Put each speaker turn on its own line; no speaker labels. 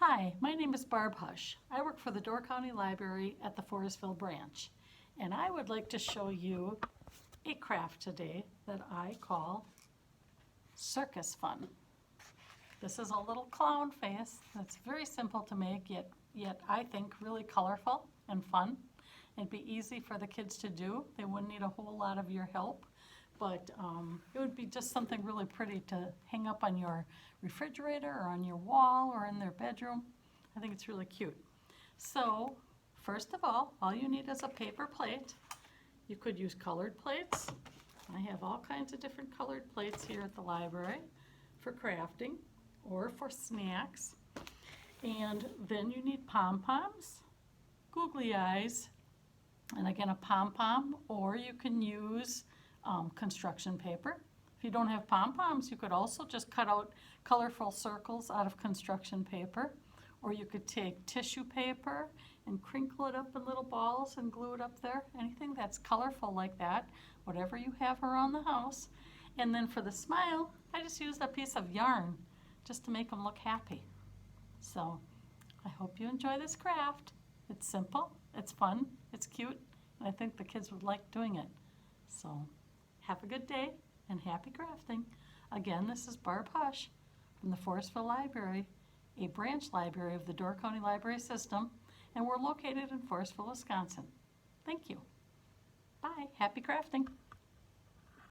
Hi, my name is Barb Hush. I work for the Door County Library at the Forestville branch, and I would like to show you a craft today that I call circus fun. This is a little clown face that's very simple to make, yet I think really colorful and fun. It'd be easy for the kids to do. They wouldn't need a whole lot of your help, but it would be just something really pretty to hang up on your refrigerator or on your wall or in their bedroom. I think it's really cute. So first of all you need is a paper plate. You could use colored plates. I have all kinds of different colored plates here at the library for crafting or for snacks. And then you need pom-poms, googly eyes, and again a pom-pom, or you can use construction paper. If you don't have pom-poms, you could also just cut out colorful circles out of construction paper, or you could take tissue paper and crinkle it up in little balls and glue it up there. Anything that's colorful like that, whatever you have around the house. And then for the smile, I just used a piece of yarn just to make them look happy. So I hope you enjoy this craft. It's simple, it's fun, it's cute, and I think the kids would like doing it. So have a good day and happy crafting. Again, this is Barb Hush from the Forestville Library, a branch library of the Door County Library System, and we're located in Forestville, Wisconsin. Thank you. Bye. Happy crafting.